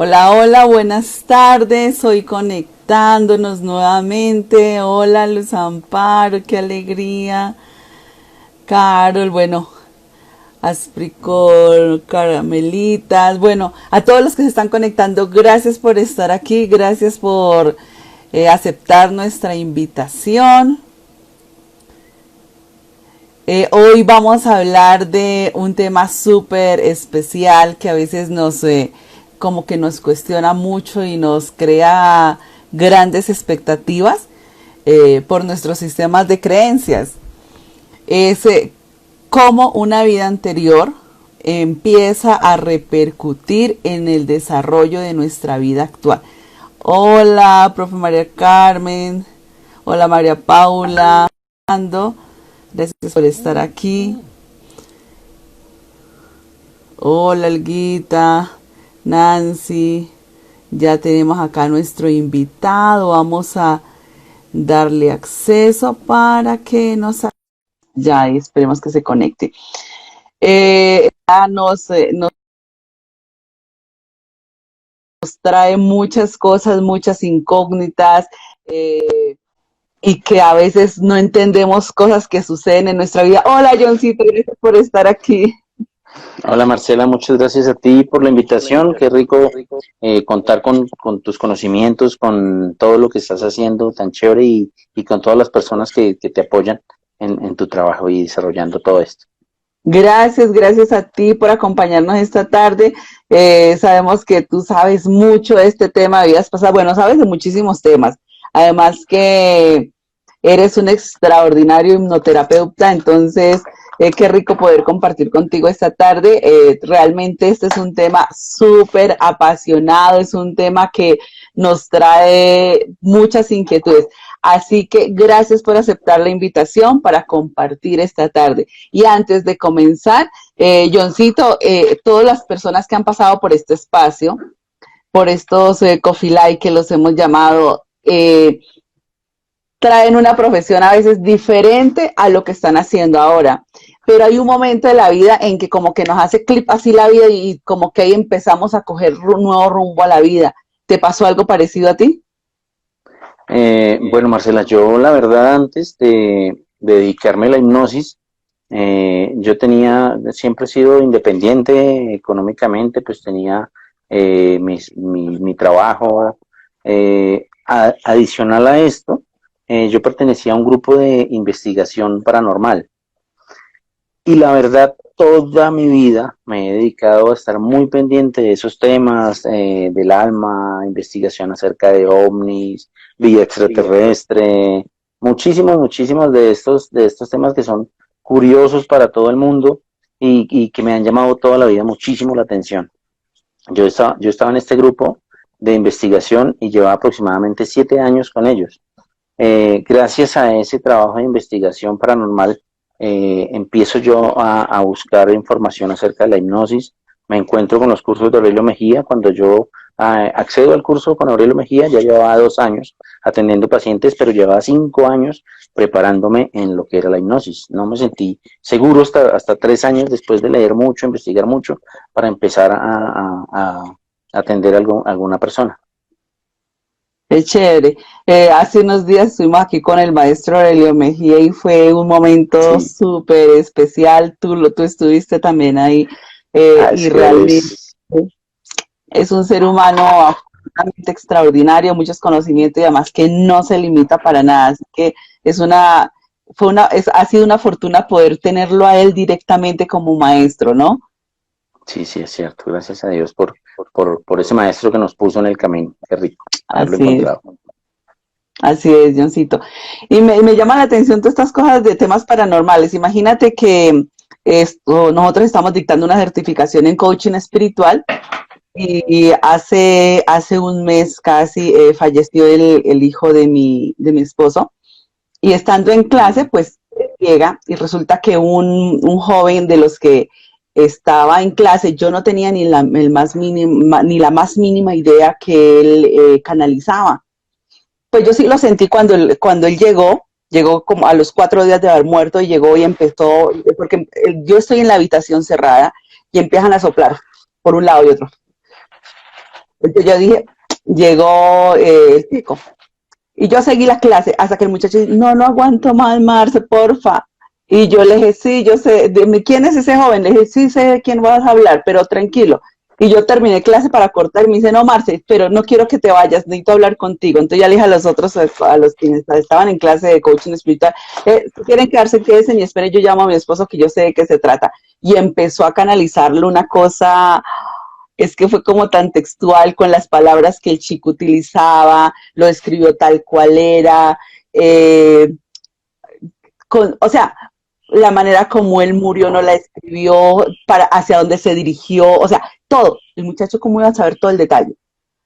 Hola, hola, buenas tardes. Hoy conectándonos nuevamente. Hola, Luz Amparo, qué alegría. Carol, bueno, Aspricol, Caramelitas. Bueno, a todos los que se están conectando, gracias por estar aquí. Gracias por aceptar nuestra invitación. Hoy vamos a hablar de un tema súper especial que a veces como que nos cuestiona mucho y nos crea grandes expectativas por nuestros sistemas de creencias. Es cómo una vida anterior empieza a repercutir en el desarrollo de nuestra vida actual. Hola, profe María Carmen. Hola, María Paula. Gracias por estar aquí. Hola, Olguita, Nancy. Ya tenemos acá a nuestro invitado. Vamos a darle acceso para que ya y esperemos que se conecte. Nos trae muchas cosas, muchas incógnitas. Y que a veces no entendemos cosas que suceden en nuestra vida. Hola, Johncito, gracias por estar aquí. Hola Marcela, muchas gracias a ti por la invitación. Qué rico contar con tus conocimientos, con todo lo que estás haciendo tan chévere y con todas las personas que te apoyan en tu trabajo y desarrollando todo esto. Gracias a ti por acompañarnos esta tarde. Sabemos que tú sabes mucho de este tema de vidas pasadas. Bueno, sabes de muchísimos temas. Además que eres un extraordinario hipnoterapeuta, entonces qué rico poder compartir contigo esta tarde. Realmente este es un tema súper apasionado, es un tema que nos trae muchas inquietudes. Así que gracias por aceptar la invitación para compartir esta tarde. Y antes de comenzar, Johncito, todas las personas que han pasado por este espacio, por estos Coffee Light que los hemos llamado, traen una profesión a veces diferente a lo que están haciendo ahora. Pero hay un momento de la vida en que como que nos hace clip así la vida y como que ahí empezamos a coger un nuevo rumbo a la vida. ¿Te pasó algo parecido a ti? Bueno Marcela, yo la verdad antes de dedicarme a la hipnosis, yo siempre he sido independiente económicamente, pues tenía mi trabajo. Adicional a esto, yo pertenecía a un grupo de investigación paranormal. Y la verdad, toda mi vida me he dedicado a estar muy pendiente de esos temas, del alma, investigación acerca de ovnis, vida extraterrestre, muchísimos de estos temas que son curiosos para todo el mundo y que me han llamado toda la vida muchísimo la atención. Yo estaba en este grupo de investigación y llevaba aproximadamente 7 años con ellos. Gracias a ese trabajo de investigación paranormal, empiezo yo a buscar información acerca de la hipnosis. Me encuentro con los cursos de Aurelio Mejía. Cuando yo accedo al curso con Aurelio Mejía, ya llevaba 2 años atendiendo pacientes, pero llevaba 5 años preparándome en lo que era la hipnosis. No me sentí seguro hasta 3 años después de leer mucho, investigar mucho, para empezar a atender alguna persona. Es chévere. Hace unos días estuvimos aquí con el maestro Aurelio Mejía y fue un momento Sí, súper especial. Tú estuviste también ahí y es que él realmente es. es un ser humano absolutamente extraordinario, muchos conocimientos y además que no se limita para nada. Así que es ha sido una fortuna poder tenerlo a él directamente como maestro, ¿no? Sí, sí, es cierto. Gracias a Dios por ese maestro que nos puso en el camino. Qué rico haberlo Así es. encontrado. Así es, Johncito. Y me llama la atención todas estas cosas de temas paranormales. Imagínate que nosotros estamos dictando una certificación en coaching espiritual y hace un mes casi falleció el hijo de mi esposo. Y estando en clase, pues llega y resulta que un joven de los que estaba en clase, yo no tenía ni la más mínima idea que él canalizaba. Pues yo sí lo sentí cuando él llegó como a los 4 días de haber muerto y llegó y empezó, porque yo estoy en la habitación cerrada y empiezan a soplar por un lado y otro. Entonces yo dije, llegó el chico. Y yo seguí la clase hasta que el muchacho dice, no, no aguanto más, Marce, porfa. Y yo le dije, sí, yo sé, dime, ¿quién es ese joven? Le dije, sí, sé de quién vas a hablar, pero tranquilo. Y yo terminé clase para cortar y me dice, no, Marce, pero no quiero que te vayas, necesito hablar contigo. Entonces ya le dije a los otros, a los que estaban en clase de coaching espiritual, si quieren quedarse, quédense y esperen, yo llamo a mi esposo que yo sé de qué se trata. Y empezó a canalizarlo una cosa, es que fue como tan textual con las palabras que el chico utilizaba, lo escribió tal cual era, eh, o sea, la manera como él murió no la escribió, para hacia dónde se dirigió, o sea, todo. El muchacho cómo iba a saber todo el detalle.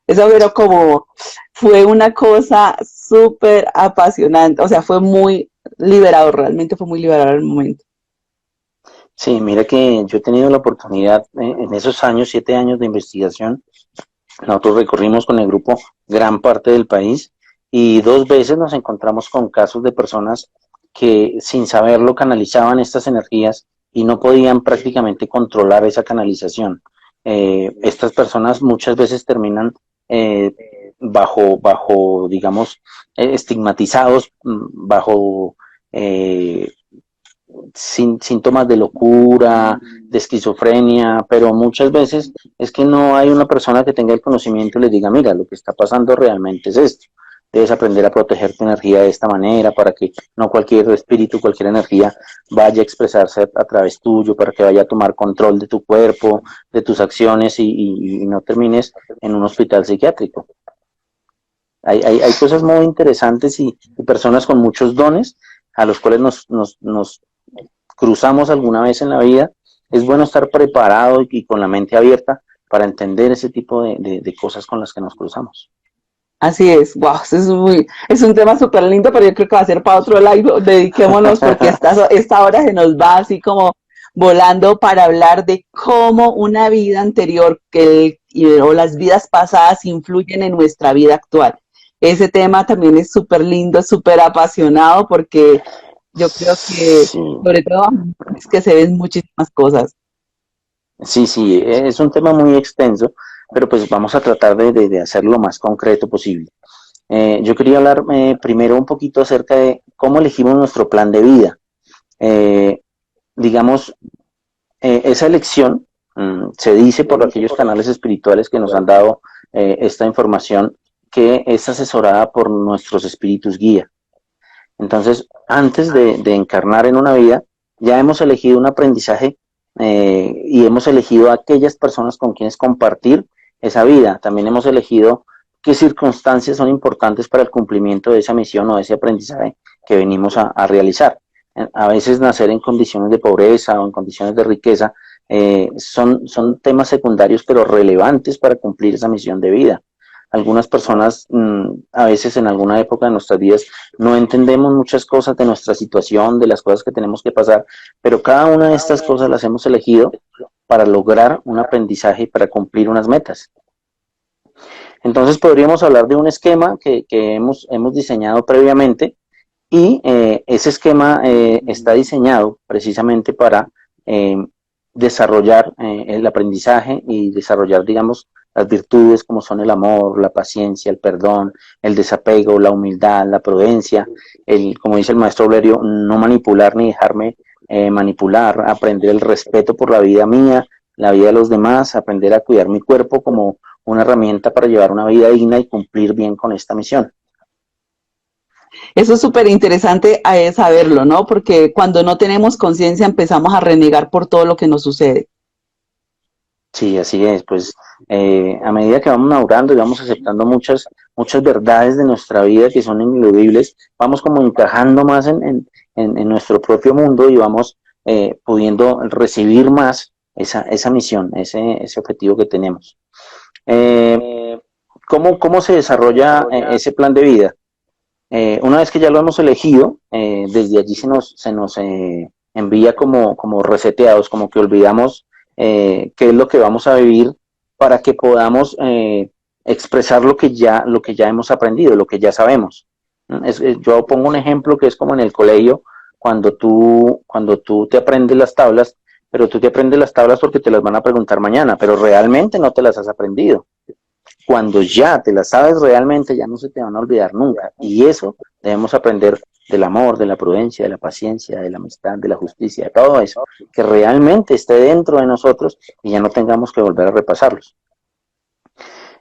Eso pero como fue una cosa súper apasionante, o sea, fue muy liberador, realmente fue muy liberador el momento. Sí, mira que yo he tenido la oportunidad en esos años, 7 años de investigación. Nosotros recorrimos con el grupo gran parte del país y 2 veces nos encontramos con casos de personas que sin saberlo canalizaban estas energías y no podían prácticamente controlar esa canalización. Estas personas muchas veces terminan eh, digamos, estigmatizados, bajo eh, síntomas de locura, de esquizofrenia, pero muchas veces es que no hay una persona que tenga el conocimiento y les diga, mira, lo que está pasando realmente es esto. Debes aprender a proteger tu energía de esta manera para que no cualquier espíritu, cualquier energía vaya a expresarse a través tuyo, para que vaya a tomar control de tu cuerpo, de tus acciones y no termines en un hospital psiquiátrico. Hay cosas muy interesantes y personas con muchos dones a los cuales nos cruzamos alguna vez en la vida. Es bueno estar preparado y con la mente abierta para entender ese tipo de cosas con las que nos cruzamos. Así es, wow, es un tema súper lindo, pero yo creo que va a ser para otro live, dediquémonos porque esta hora se nos va así como volando para hablar de cómo una vida anterior o las vidas pasadas influyen en nuestra vida actual. Ese tema también es súper lindo, súper apasionado porque yo creo que Sí, sobre todo es que se ven muchísimas cosas. sí, es un tema muy extenso, pero pues vamos a tratar de hacerlo lo más concreto posible. Yo quería hablar primero un poquito acerca de cómo elegimos nuestro plan de vida. Eh, digamos, esa elección se dice por aquellos canales espirituales que nos han dado esta información, que es asesorada por nuestros espíritus guía. Entonces, antes de encarnar en una vida, ya hemos elegido un aprendizaje y hemos elegido a aquellas personas con quienes compartir esa vida. También hemos elegido qué circunstancias son importantes para el cumplimiento de esa misión o de ese aprendizaje que venimos a realizar. A veces nacer en condiciones de pobreza o en condiciones de riqueza son temas secundarios pero relevantes para cumplir esa misión de vida. Algunas personas a veces en alguna época de nuestras vidas no entendemos muchas cosas de nuestra situación, de las cosas que tenemos que pasar, pero cada una de estas cosas las hemos elegido para lograr un aprendizaje y para cumplir unas metas. Entonces podríamos hablar de un esquema que hemos diseñado previamente y ese esquema está diseñado precisamente para eh, desarrollar el aprendizaje y desarrollar, digamos, las virtudes como son el amor, la paciencia, el perdón, el desapego, la humildad, la prudencia, como dice el maestro Olerio, no manipular ni dejarme manipular, aprender el respeto por la vida mía, la vida de los demás, aprender a cuidar mi cuerpo como una herramienta para llevar una vida digna y cumplir bien con esta misión. Eso es súper interesante saberlo, ¿no? Porque cuando no tenemos conciencia empezamos a renegar por todo lo que nos sucede. Sí, así es. Pues a medida que vamos madurando y vamos aceptando muchas verdades de nuestra vida que son ineludibles, vamos como encajando más en nuestro propio mundo y vamos pudiendo recibir más esa misión, ese objetivo que tenemos. Eh, ¿Cómo se desarrolla ese plan de vida? Una vez que ya lo hemos elegido, desde allí se nos envía como reseteados, como que olvidamos qué es lo que vamos a vivir para que podamos expresar lo que ya hemos aprendido, lo que ya sabemos. Yo pongo un ejemplo que es como en el colegio, cuando tú te aprendes las tablas, pero tú te aprendes las tablas porque te las van a preguntar mañana, pero realmente no te las has aprendido. cuando ya te las sabes realmente, ya no se te van a olvidar nunca. Y eso debemos aprender del amor, de la prudencia, de la paciencia, de la amistad, de la justicia, de todo eso, que realmente esté dentro de nosotros y ya no tengamos que volver a repasarlos.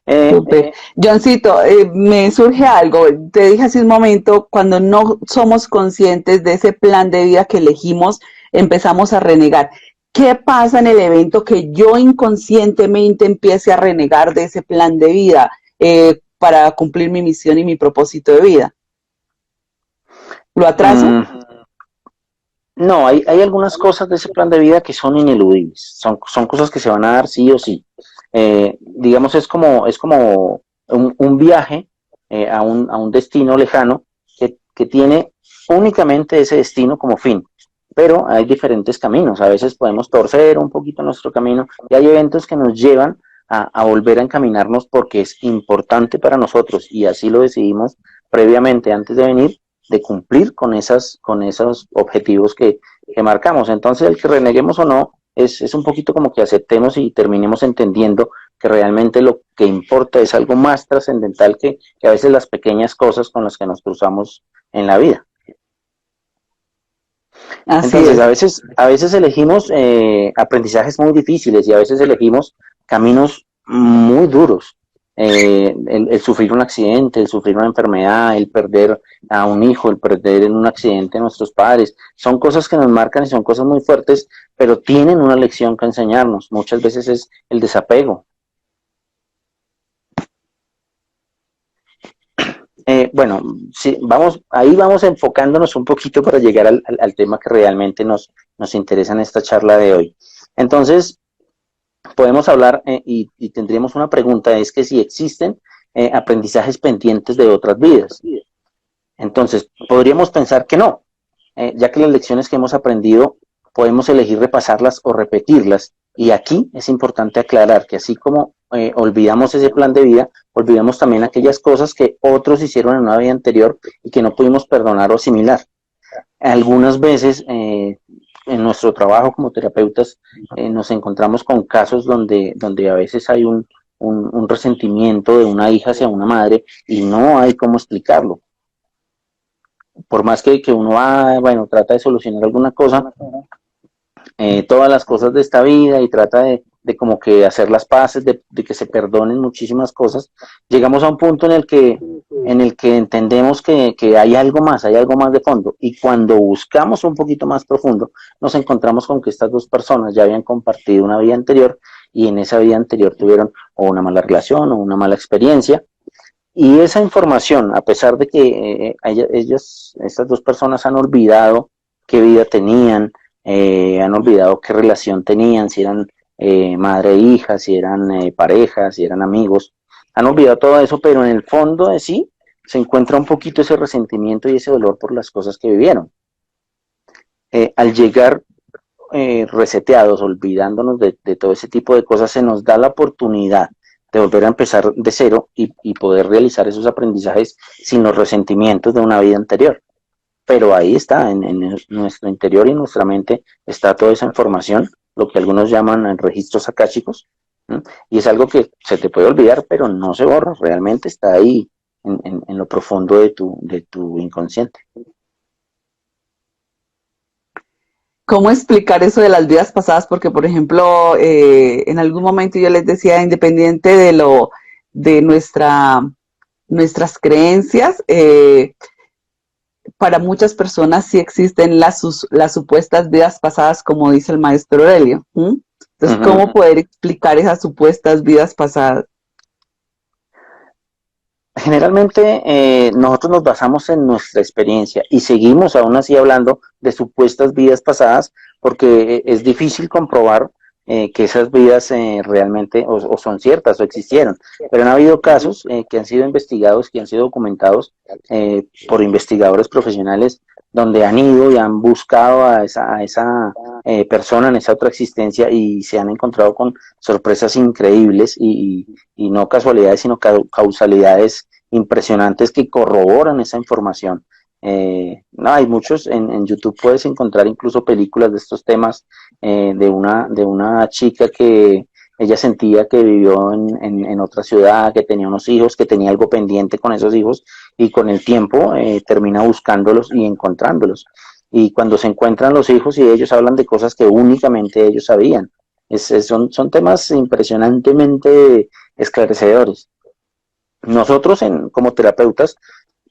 Súper. Johncito, me surge algo. Te dije hace un momento, cuando no somos conscientes de ese plan de vida que elegimos, empezamos a renegar. ¿Qué pasa en el evento que yo inconscientemente empiece a renegar de ese plan de vida para cumplir mi misión y mi propósito de vida? ¿Lo atraso? No, hay algunas cosas de ese plan de vida que son ineludibles, son cosas que se van a dar sí o sí. Digamos, es como un viaje a un destino lejano que tiene únicamente ese destino como fin, pero hay diferentes caminos, a veces podemos torcer un poquito nuestro camino y hay eventos que nos llevan a volver a encaminarnos porque es importante para nosotros y así lo decidimos previamente antes de venir de cumplir con esos objetivos que marcamos. Entonces, el que reneguemos o no, es un poquito como que aceptemos y terminemos entendiendo que realmente lo que importa es algo más trascendental que a veces las pequeñas cosas con las que nos cruzamos en la vida. Así Entonces, es. a veces elegimos aprendizajes muy difíciles y a veces elegimos caminos muy duros. El sufrir un accidente, el sufrir una enfermedad, el perder a un hijo, el perder en un accidente a nuestros padres, son cosas que nos marcan y son cosas muy fuertes, pero tienen una lección que enseñarnos. Muchas veces es el desapego. Bueno, sí, ahí vamos enfocándonos un poquito para llegar al tema que realmente nos interesa en esta charla de hoy. Entonces, podemos hablar y tendríamos una pregunta, es que si existen aprendizajes pendientes de otras vidas. Entonces, podríamos pensar que no, ya que las lecciones que hemos aprendido podemos elegir repasarlas o repetirlas. Y aquí es importante aclarar que así como olvidamos ese plan de vida, olvidamos también aquellas cosas que otros hicieron en una vida anterior y que no pudimos perdonar o asimilar. Algunas veces en nuestro trabajo como terapeutas nos encontramos con casos donde a veces hay un resentimiento de una hija hacia una madre y no hay cómo explicarlo. Por más que uno bueno, trata de solucionar alguna cosa, todas las cosas de esta vida y trata de como que hacer las paces, de que se perdonen muchísimas cosas, llegamos a un punto en el que entendemos que hay algo más de fondo. Y cuando buscamos un poquito más profundo, nos encontramos con que estas dos personas ya habían compartido una vida anterior y en esa vida anterior tuvieron o una mala relación o una mala experiencia. Y esa información, a pesar de que estas dos personas han olvidado qué vida tenían, han olvidado qué relación tenían, si eran madre e hija, si eran parejas, si eran amigos, han olvidado todo eso, pero en el fondo de sí se encuentra un poquito ese resentimiento y ese dolor por las cosas que vivieron. Al llegar reseteados, olvidándonos de todo ese tipo de cosas, se nos da la oportunidad de volver a empezar de cero y poder realizar esos aprendizajes sin los resentimientos de una vida anterior. Pero ahí está, en nuestro interior y en nuestra mente está toda esa información, lo que algunos llaman registros akáshicos, ¿no? Y es algo que se te puede olvidar, pero no se borra, realmente está ahí en lo profundo de tu inconsciente. ¿Cómo explicar eso de las vidas pasadas? Porque, por ejemplo, en algún momento yo les decía, independiente de nuestras creencias, para muchas personas sí existen las supuestas vidas pasadas, como dice el maestro Aurelio. Entonces, ¿cómo poder explicar esas supuestas vidas pasadas? Generalmente nosotros nos basamos en nuestra experiencia y seguimos aún así hablando de supuestas vidas pasadas porque es difícil comprobar que esas vidas realmente o son ciertas o existieron. Pero han habido casos que han sido investigados, que han sido documentados por investigadores profesionales donde han ido y han buscado a esa persona en esa otra existencia y se han encontrado con sorpresas increíbles y no casualidades, sino causalidades impresionantes que corroboran esa información. No, hay muchos, en YouTube puedes encontrar incluso películas de estos temas de una chica que ella sentía que vivió en otra ciudad, que tenía unos hijos, que tenía algo pendiente con esos hijos y con el tiempo termina buscándolos y encontrándolos. Y cuando se encuentran los hijos y ellos hablan de cosas que únicamente ellos sabían. Son temas impresionantemente esclarecedores. Nosotros como terapeutas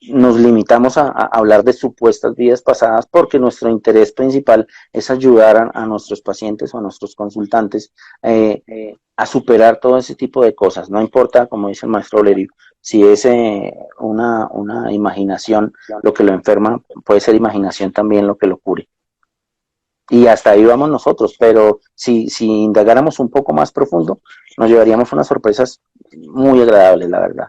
nos limitamos a hablar de supuestas vidas pasadas porque nuestro interés principal es ayudar a nuestros pacientes o a nuestros consultantes a superar todo ese tipo de cosas. No importa, como dice el maestro Olerio, si es una imaginación lo que lo enferma, puede ser imaginación también lo que lo cure. Y hasta ahí vamos nosotros, pero si indagáramos un poco más profundo, nos llevaríamos unas sorpresas muy agradables, la verdad.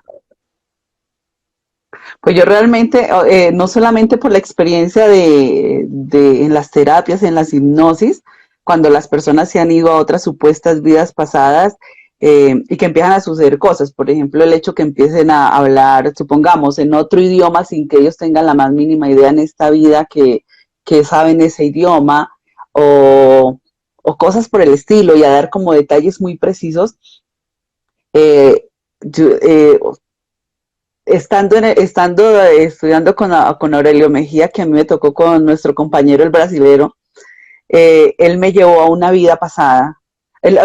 Pues yo realmente, no solamente por la experiencia en las terapias, en las hipnosis, cuando las personas se han ido a otras supuestas vidas pasadas y que empiezan a suceder cosas, por ejemplo, el hecho que empiecen a hablar, supongamos, en otro idioma sin que ellos tengan la más mínima idea en esta vida que saben ese idioma o cosas por el estilo y a dar como detalles muy precisos. Eh, yo, estudiando con Aurelio Mejía, que a mí me tocó con nuestro compañero el brasilero, él me llevó a una vida pasada.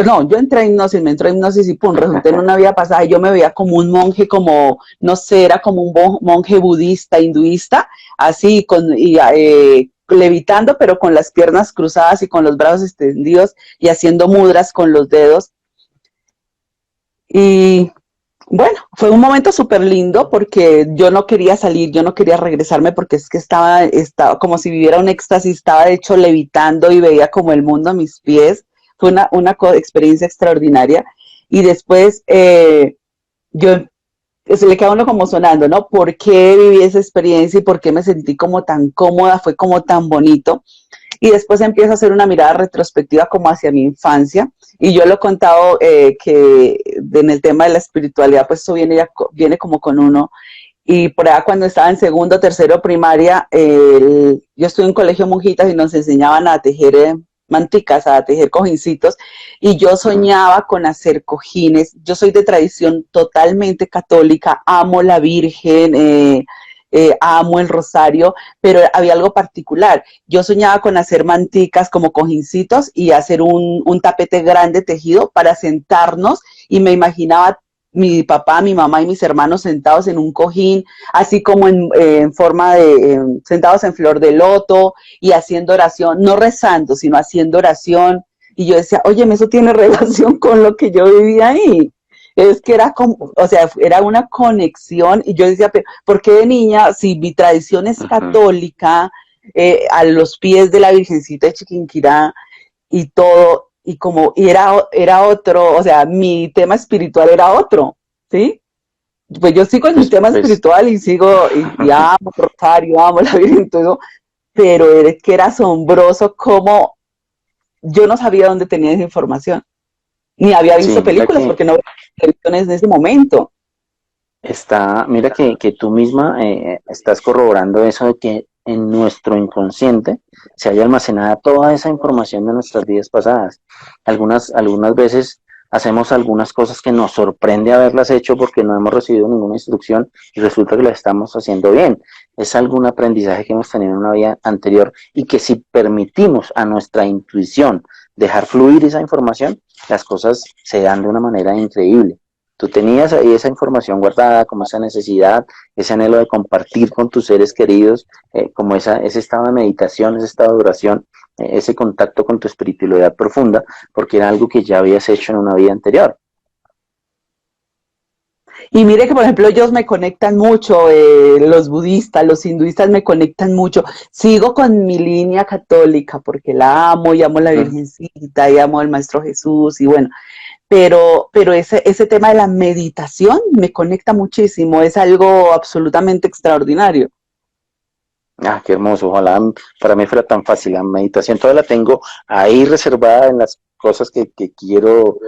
No, yo entré a hipnosis, me entró a hipnosis y pum, resulté en una vida pasada y yo me veía como un monje, como, no sé, era como un monje budista, hinduista, así, levitando, pero con las piernas cruzadas y con los brazos extendidos y haciendo mudras con los dedos. Y bueno, fue un momento súper lindo porque yo no quería salir, yo no quería regresarme porque es que estaba como si viviera un éxtasis, estaba de hecho levitando y veía como el mundo a mis pies. Fue una experiencia extraordinaria. Y después yo se le queda a uno como sonando, ¿no? ¿Por qué viví esa experiencia y por qué me sentí como tan cómoda? Fue como tan bonito y después empiezo a hacer una mirada retrospectiva como hacia mi infancia y yo lo he contado que en el tema de la espiritualidad pues eso viene como con uno y por allá cuando estaba en segundo, tercero primaria yo estuve en colegio monjitas y nos enseñaban a tejer manticas, a tejer cojincitos y yo soñaba con hacer cojines. Yo soy de tradición totalmente católica, amo la Virgen, amo el rosario, pero había algo particular. Yo soñaba con hacer manticas como cojincitos y hacer un tapete grande tejido para sentarnos y me imaginaba mi papá, mi mamá y mis hermanos sentados en un cojín, así como en forma de, sentados en flor de loto y haciendo oración, no rezando, sino haciendo oración. Y yo decía, oye, eso tiene relación con lo que yo vivía ahí. Es que era como, o sea, era una conexión y yo decía, pero ¿por qué de niña, si mi tradición es católica, a los pies de la Virgencita de Chiquinquirá y todo, y era otro, o sea, mi tema espiritual era otro, ¿sí? Pues yo sigo en mi tema Pues, espiritual y sigo, y amo Rosario, amo la Virgen, todo, pero es que era asombroso cómo yo no sabía dónde tenía esa información, ni había sí, visto mira películas que porque no había televisiones en ese momento. mira que tú misma estás corroborando eso de que en nuestro inconsciente se haya almacenada toda esa información de nuestras vidas pasadas. Algunas veces hacemos algunas cosas que nos sorprende haberlas hecho porque no hemos recibido ninguna instrucción y resulta que las estamos haciendo bien. Es algún aprendizaje que hemos tenido en una vida anterior y que si permitimos a nuestra intuición dejar fluir esa información, las cosas se dan de una manera increíble. Tú tenías ahí esa información guardada, como esa necesidad, ese anhelo de compartir con tus seres queridos, como ese estado de meditación, ese estado de oración, ese contacto con tu espiritualidad profunda, porque era algo que ya habías hecho en una vida anterior. Y mire que, por ejemplo, ellos me conectan mucho, los budistas, los hinduistas me conectan mucho. Sigo con mi línea católica porque la amo y amo a la Virgencita y amo al Maestro Jesús y bueno, pero ese tema de la meditación me conecta muchísimo, es algo absolutamente extraordinario. Ah, qué hermoso, ojalá para mí fuera tan fácil. La meditación todavía la tengo ahí reservada en las cosas que quiero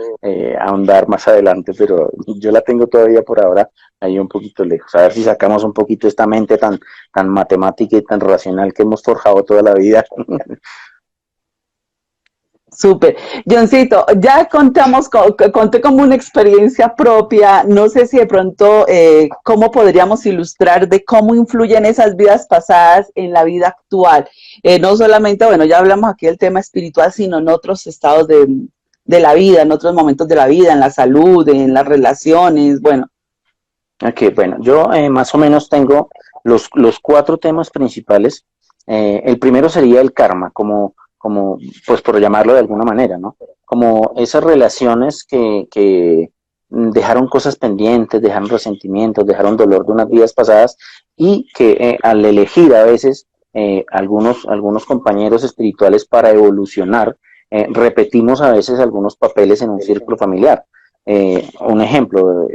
ahondar más adelante, pero yo la tengo todavía por ahora ahí un poquito lejos. A ver si sacamos un poquito esta mente tan matemática y tan racional que hemos forjado toda la vida. Súper. Johncito, ya conté como una experiencia propia, no sé si de pronto cómo podríamos ilustrar de cómo influyen esas vidas pasadas en la vida actual. No solamente, bueno, ya hablamos aquí del tema espiritual, sino en otros estados de la vida, en otros momentos de la vida, en la salud, en las relaciones, bueno. Ok, bueno, yo más o menos tengo los cuatro temas principales. El primero sería el karma, pues por llamarlo de alguna manera, ¿no? Como esas relaciones que dejaron cosas pendientes, dejaron resentimientos, dejaron dolor de unas vidas pasadas y que al elegir a veces algunos compañeros espirituales para evolucionar, repetimos a veces algunos papeles en un círculo familiar. Un ejemplo,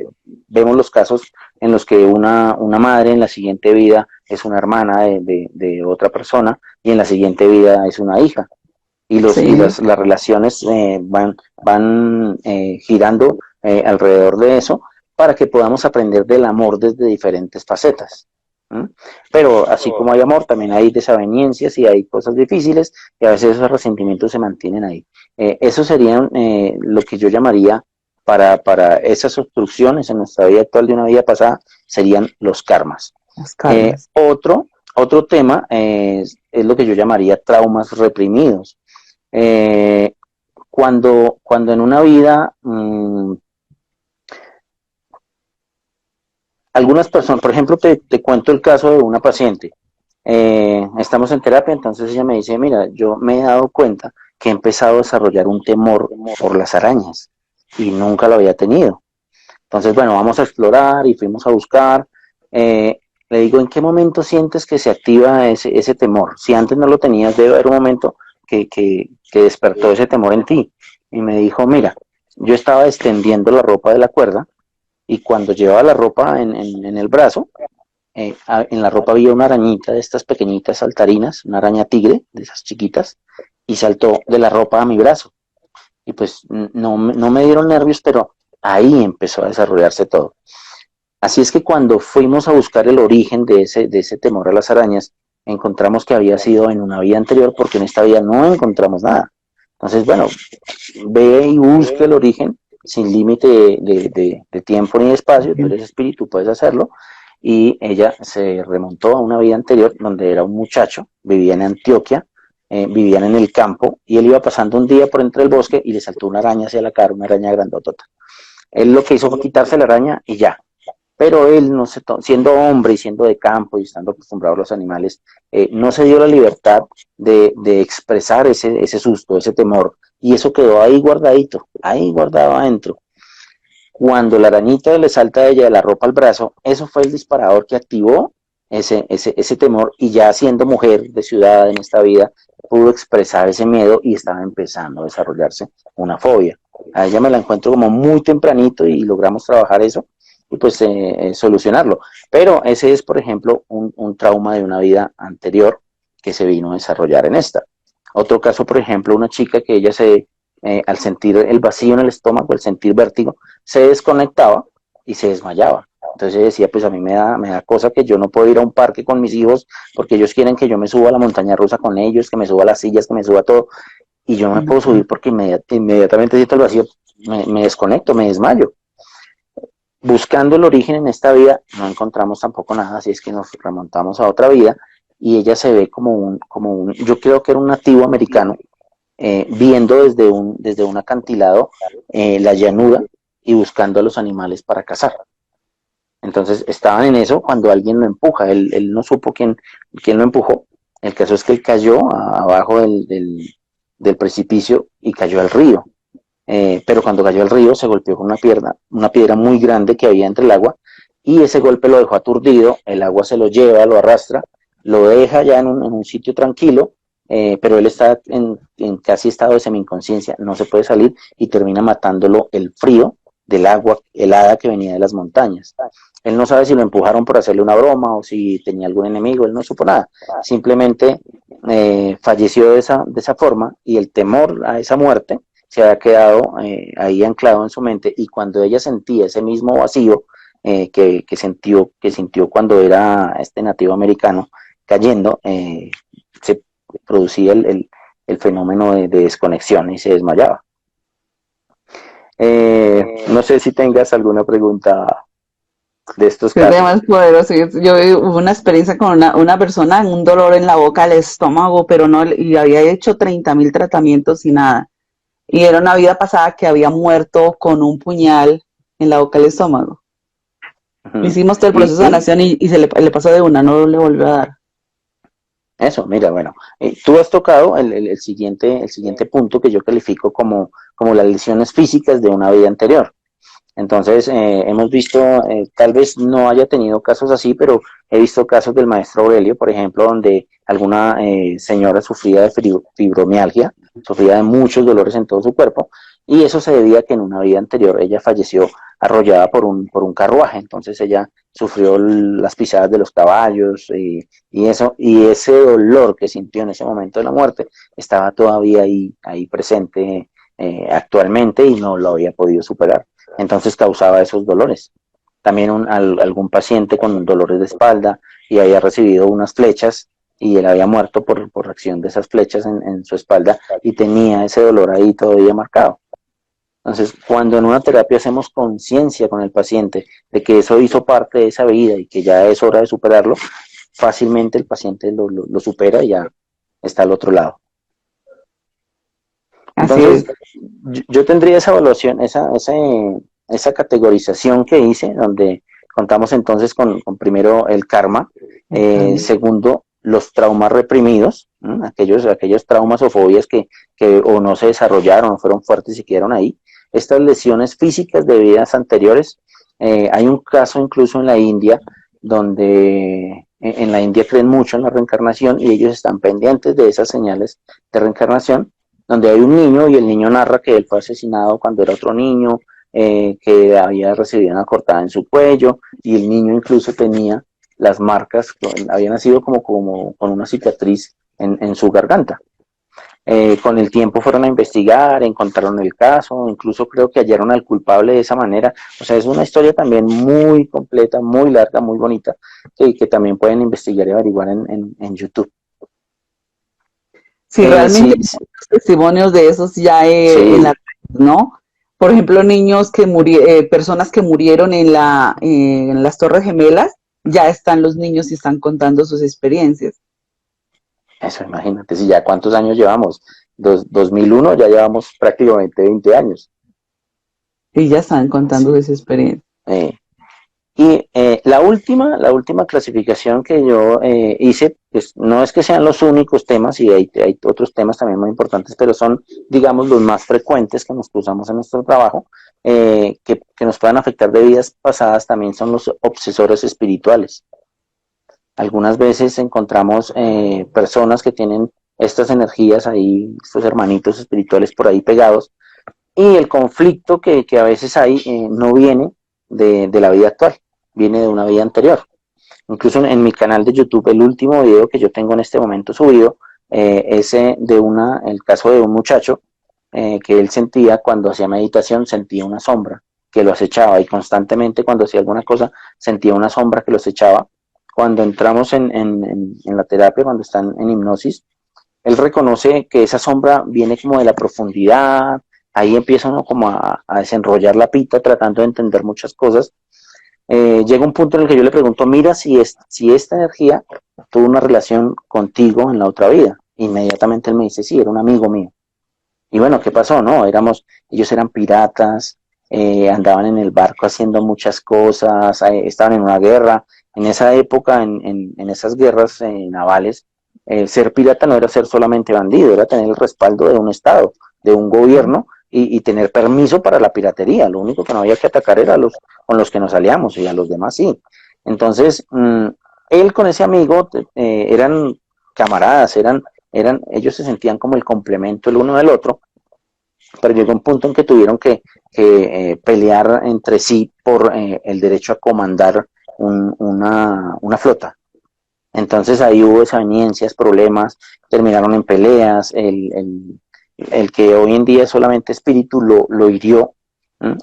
vemos los casos en los que una madre en la siguiente vida es una hermana de otra persona y en la siguiente vida es una hija. Sí, Las relaciones van girando alrededor de eso para que podamos aprender del amor desde diferentes facetas. ¿Mm? Pero así como hay amor, también hay desavenencias y hay cosas difíciles y a veces esos resentimientos se mantienen ahí. Eso sería lo que yo llamaría para esas obstrucciones en nuestra vida actual de una vida pasada, serían los karmas. las karmas. Otro tema es lo que yo llamaría traumas reprimidos. Eh, cuando en una vida algunas personas, por ejemplo, te cuento el caso de una paciente. Estamos en terapia, entonces ella me dice, mira, yo me he dado cuenta que he empezado a desarrollar un temor por las arañas y nunca lo había tenido. Entonces, bueno, vamos a explorar y fuimos a buscar. Le digo, ¿en qué momento sientes que se activa ese temor? Si antes no lo tenías, debe haber un momento que despertó ese temor en ti. Y me dijo, mira, yo estaba extendiendo la ropa de la cuerda y cuando llevaba la ropa en el brazo, en la ropa había una arañita de estas pequeñitas saltarinas, una araña tigre, de esas chiquitas, y saltó de la ropa a mi brazo. Y pues no me dieron nervios, pero ahí empezó a desarrollarse todo. Así es que cuando fuimos a buscar el origen de ese temor a las arañas, encontramos que había sido en una vida anterior, porque en esta vida no encontramos nada. Entonces, bueno, ve y busca el origen sin límite de tiempo ni de espacio, tú eres espíritu, puedes hacerlo. Y ella se remontó a una vida anterior donde era un muchacho, vivía en Antioquia, vivían en el campo y él iba pasando un día por entre el bosque y le saltó una araña hacia la cara, una araña grandotota. Él lo que hizo fue quitarse la araña y ya, pero él no se siendo hombre y siendo de campo y estando acostumbrado a los animales, no se dio la libertad de expresar ese susto, ese temor, y eso quedó ahí guardadito, ahí guardado adentro. Cuando la arañita le salta a ella de la ropa al brazo, eso fue el disparador que activó ese temor, y ya siendo mujer de ciudad en esta vida, pudo expresar ese miedo y estaba empezando a desarrollarse una fobia. A ella me la encuentro como muy tempranito y logramos trabajar eso y pues solucionarlo. Pero ese es, por ejemplo, un trauma de una vida anterior que se vino a desarrollar en esta. Otro caso, por ejemplo, una chica que ella al sentir el vacío en el estómago, al sentir vértigo, se desconectaba y se desmayaba. Entonces ella decía, pues a mí me da cosa que yo no puedo ir a un parque con mis hijos porque ellos quieren que yo me suba a la montaña rusa con ellos, que me suba a las sillas, que me suba a todo, y yo no me puedo subir porque inmediatamente siento el vacío, me desconecto, me desmayo. Buscando el origen en esta vida, no encontramos tampoco nada, así es que nos remontamos a otra vida y ella se ve yo creo que era un nativo americano, viendo desde un acantilado la llanura y buscando a los animales para cazar. Entonces estaban en eso cuando alguien lo empuja, él no supo quién lo empujó. El caso es que él cayó abajo del precipicio y cayó al río. Pero cuando cayó al río se golpeó con una piedra muy grande que había entre el agua, y ese golpe lo dejó aturdido, el agua se lo lleva, lo arrastra, lo deja ya en un sitio tranquilo, pero él está en casi estado de semi-inconsciencia, no se puede salir y termina matándolo el frío del agua helada que venía de las montañas. Él no sabe si lo empujaron por hacerle una broma o si tenía algún enemigo, él no supo nada, simplemente falleció de esa forma, y el temor a esa muerte se había quedado ahí anclado en su mente, y cuando ella sentía ese mismo vacío que sintió cuando era este nativo americano cayendo, se producía el fenómeno de desconexión y se desmayaba. No sé si tengas alguna pregunta de estos Es casos. más poderoso. Yo hubo una experiencia con una persona en un dolor en la boca, del estómago, pero no, y había hecho 30.000 tratamientos y nada. Y era una vida pasada que había muerto con un puñal en la boca del estómago. Ujú. Hicimos todo el proceso de Y sanación y le pasó de una, no le volvió a dar. eso, mira, bueno, tú has tocado el siguiente punto que yo califico como las lesiones físicas de una vida anterior. Entonces, hemos visto, tal vez no haya tenido casos así, pero he visto casos del maestro Aurelio, por ejemplo, donde alguna señora sufría de fibromialgia, sufría de muchos dolores en todo su cuerpo, y eso se debía a que en una vida anterior ella falleció arrollada por un carruaje. Entonces ella sufrió las pisadas de los caballos y ese dolor que sintió en ese momento de la muerte estaba todavía ahí presente actualmente y no lo había podido superar. Entonces causaba esos dolores. También algún paciente con dolores de espalda y había recibido unas flechas y él había muerto por acción de esas flechas en su espalda y tenía ese dolor ahí todavía marcado. Entonces, cuando en una terapia hacemos conciencia con el paciente de que eso hizo parte de esa vida y que ya es hora de superarlo, fácilmente el paciente lo supera y ya está al otro lado. Así es. Entonces, yo tendría esa evaluación, esa categorización que hice, donde contamos entonces con primero el karma, El karma. segundo, los traumas reprimidos, aquellos traumas o fobias que o no se desarrollaron, o fueron fuertes y quedaron ahí. Estas lesiones físicas de vidas anteriores, hay un caso incluso en la India, donde en la India creen mucho en la reencarnación y ellos están pendientes de esas señales de reencarnación, donde hay un niño y el niño narra que él fue asesinado cuando era otro niño, que había recibido una cortada en su cuello y el niño incluso tenía las marcas, había nacido como con una cicatriz en su garganta. Con el tiempo fueron a investigar, encontraron el caso, incluso creo que hallaron al culpable de esa manera. O sea, es una historia también muy completa, muy larga, muy bonita, que también pueden investigar y averiguar en YouTube. Sí, realmente Sí, hay muchos testimonios de esos ya en sí, la red, ¿no? Por ejemplo, personas que murieron en las Torres Gemelas, ya están los niños y están contando sus experiencias. eso, imagínate, si ya cuántos años llevamos, 2001, ya llevamos prácticamente 20 años. Y ya están contando sus experiencias. Eh, la última clasificación que yo hice, pues no es que sean los únicos temas, y hay otros temas también muy importantes, pero son, digamos, los más frecuentes que nos cruzamos en nuestro trabajo, que nos puedan afectar de vidas pasadas, también son los obsesores espirituales. Algunas veces encontramos personas que tienen estas energías ahí, estos hermanitos espirituales por ahí pegados, y el conflicto que a veces hay no viene de la vida actual, viene de una vida anterior. Incluso en mi canal de YouTube, el último video que yo tengo en este momento subido, es el caso de un muchacho que él sentía cuando hacía meditación, sentía una sombra que lo acechaba y constantemente cuando hacía alguna cosa sentía una sombra que lo acechaba. Cuando entramos en la terapia, cuando están en hipnosis, él reconoce que esa sombra viene como de la profundidad, ahí empieza uno como a desenrollar la pita tratando de entender muchas cosas. Llega un punto en el que yo le pregunto, mira si esta energía tuvo una relación contigo en la otra vida. Inmediatamente él me dice, sí, era un amigo mío. Y bueno, ¿qué pasó? No, ellos eran piratas, andaban en el barco haciendo muchas cosas, estaban en una guerra. En esa época, en esas guerras navales, ser pirata no era ser solamente bandido, era tener el respaldo de un estado, de un gobierno y tener permiso para la piratería. Lo único que no había que atacar era con los que nos aliamos y a los demás sí. Entonces, él con ese amigo eran camaradas, ellos se sentían como el complemento el uno del otro, pero llegó un punto en que tuvieron que pelear entre sí por el derecho a comandar una flota. Entonces ahí hubo desavenencias, problemas, terminaron en peleas, el que hoy en día es solamente espíritu lo hirió,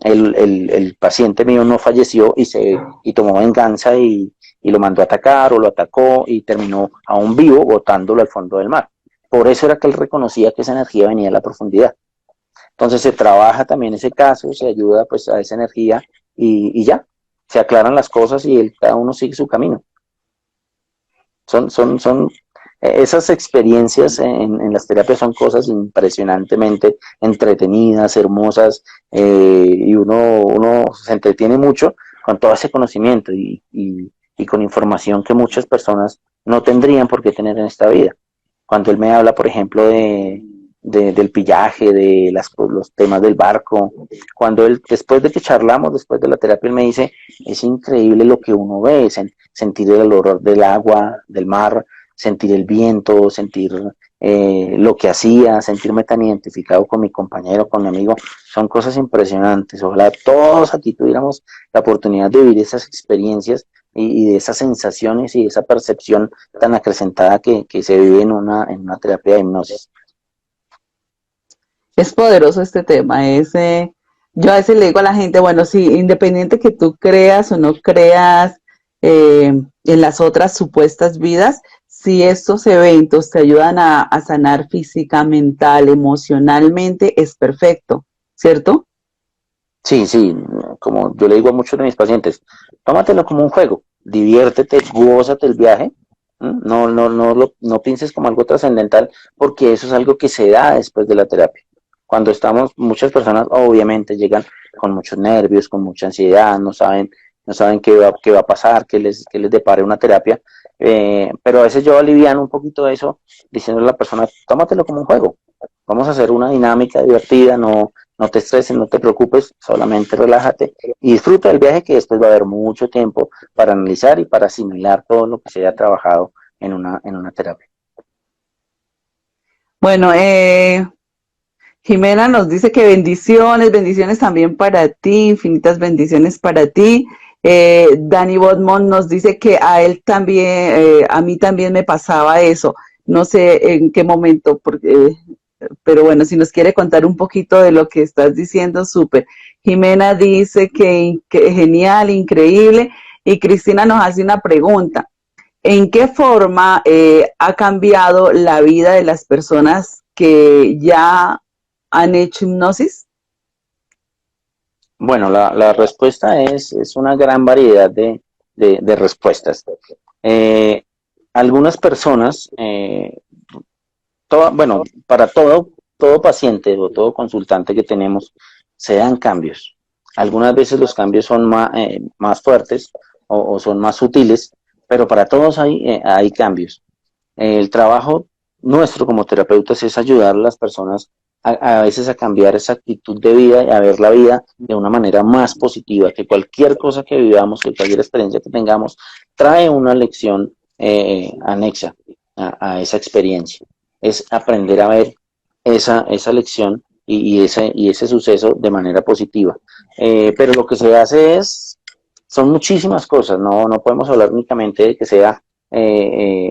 el paciente mío no falleció y tomó venganza y lo mandó a atacar o lo atacó y terminó aún vivo botándolo al fondo del mar. por eso era que él reconocía que esa energía venía de la profundidad. Entonces se trabaja también ese caso, se ayuda pues a esa energía y ya, se aclaran las cosas y cada uno sigue su camino. Son esas experiencias en las terapias son cosas impresionantemente entretenidas, hermosas, y uno se entretiene mucho con todo ese conocimiento y con información que muchas personas no tendrían por qué tener en esta vida. Cuando él me habla, por ejemplo, del pillaje, de los temas del barco, cuando él, después de que charlamos, después de la terapia, él me dice, es increíble lo que uno ve, sentir el olor del agua, del mar, sentir el viento, sentir lo que hacía, sentirme tan identificado con mi compañero, con mi amigo, son cosas impresionantes. Ojalá todos aquí tuviéramos la oportunidad de vivir esas experiencias y de esas sensaciones y de esa percepción tan acrecentada que se vive en una terapia de hipnosis. Es poderoso este tema. Yo a veces le digo a la gente, bueno, sí, independiente que tú creas o no creas en las otras supuestas vidas, si estos eventos te ayudan a sanar física, mental, emocionalmente, es perfecto, ¿cierto? Sí, sí, como yo le digo a muchos de mis pacientes, tómatelo como un juego, diviértete, gózate el viaje, no pienses como algo trascendental, porque eso es algo que se da después de la terapia. Cuando estamos, muchas personas obviamente llegan con muchos nervios, con mucha ansiedad, no saben qué va a pasar, qué les depare una terapia, pero a veces yo aliviano un poquito eso, diciéndole a la persona, tómatelo como un juego, vamos a hacer una dinámica divertida, no te estreses, no te preocupes, solamente relájate y disfruta del viaje que después va a haber mucho tiempo para analizar y para asimilar todo lo que se haya trabajado en una terapia. Bueno, Jimena nos dice que bendiciones, bendiciones también para ti, infinitas bendiciones para ti. Dani Bodmont nos dice que a él también, a mí también me pasaba eso. No sé en qué momento, pero bueno, si nos quiere contar un poquito de lo que estás diciendo, súper. Jimena dice que genial, increíble. Y Cristina nos hace una pregunta. ¿En qué forma ha cambiado la vida de las personas que ya han hecho hipnosis? Bueno, la respuesta es una gran variedad de respuestas. Eh, Algunas personas, bueno, para todo paciente o todo consultante que tenemos, se dan cambios. Algunas veces los cambios son más fuertes o son más sutiles, pero para todos hay cambios. El trabajo nuestro como terapeutas es ayudar a las personas a veces a cambiar esa actitud de vida y a ver la vida de una manera más positiva, que cualquier cosa que vivamos, que cualquier experiencia que tengamos, trae una lección anexa a esa experiencia. Es aprender a ver esa lección y ese suceso de manera positiva. Pero lo que se hace son muchísimas cosas, no podemos hablar únicamente de que sea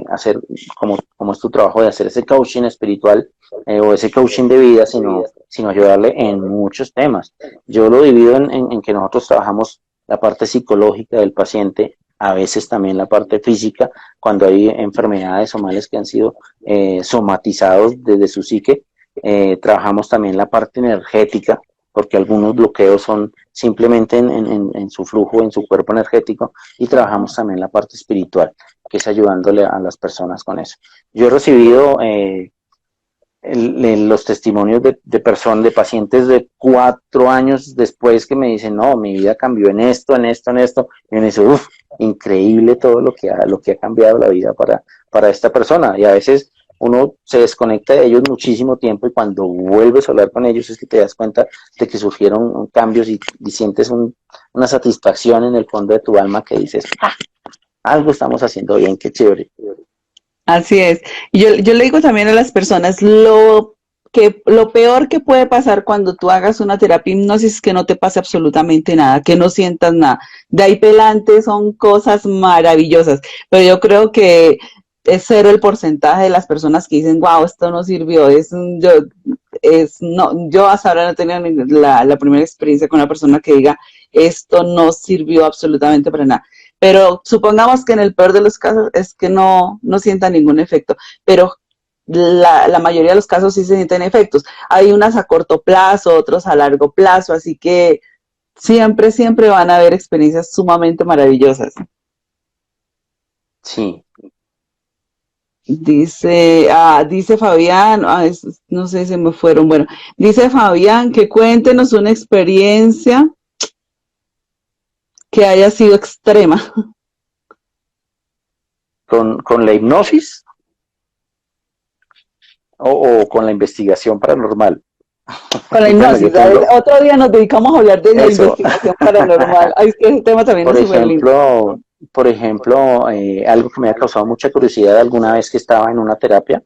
hacer como es tu trabajo de hacer ese coaching espiritual o ese coaching de vida, sino ayudarle en muchos temas. Yo lo divido en que nosotros trabajamos la parte psicológica del paciente, a veces también la parte física, cuando hay enfermedades o males que han sido somatizados desde su psique. Trabajamos también la parte energética, porque algunos bloqueos son simplemente en su flujo, en su cuerpo energético, y trabajamos también la parte espiritual, que es ayudándole a las personas con eso. Yo he recibido los testimonios de personas, de pacientes de 4 años después que me dicen, no, mi vida cambió en esto, en esto, en esto, y me dice, uff, increíble todo lo que ha cambiado la vida para esta persona, y a veces uno se desconecta de ellos muchísimo tiempo y cuando vuelves a hablar con ellos es que te das cuenta de que surgieron cambios y sientes una satisfacción en el fondo de tu alma que dices, ah, algo estamos haciendo bien, qué chévere. Así es. Y yo le digo también a las personas, lo peor que puede pasar cuando tú hagas una terapia hipnosis es que no te pase absolutamente nada, que no sientas nada. De ahí pelante son cosas maravillosas, pero yo creo que es cero el porcentaje de las personas que dicen, wow, esto no sirvió. Yo hasta ahora no he tenido la primera experiencia con una persona que diga, esto no sirvió absolutamente para nada. Pero supongamos que en el peor de los casos es que no sienta ningún efecto. Pero la mayoría de los casos sí se sienten efectos. Hay unas a corto plazo, otros a largo plazo, así que siempre, siempre van a haber experiencias sumamente maravillosas. Sí, Dice Fabián, no sé, se me fueron, bueno, dice Fabián que cuéntenos una experiencia que haya sido extrema. con la hipnosis o con la investigación paranormal. Con la Bueno, yo hipnosis, ¿sabes? tengo Otro día nos dedicamos a hablar de la eso. investigación paranormal. Ay, es que ese tema también Por es súper lindo. ejemplo, algo que me ha causado mucha curiosidad alguna vez que estaba en una terapia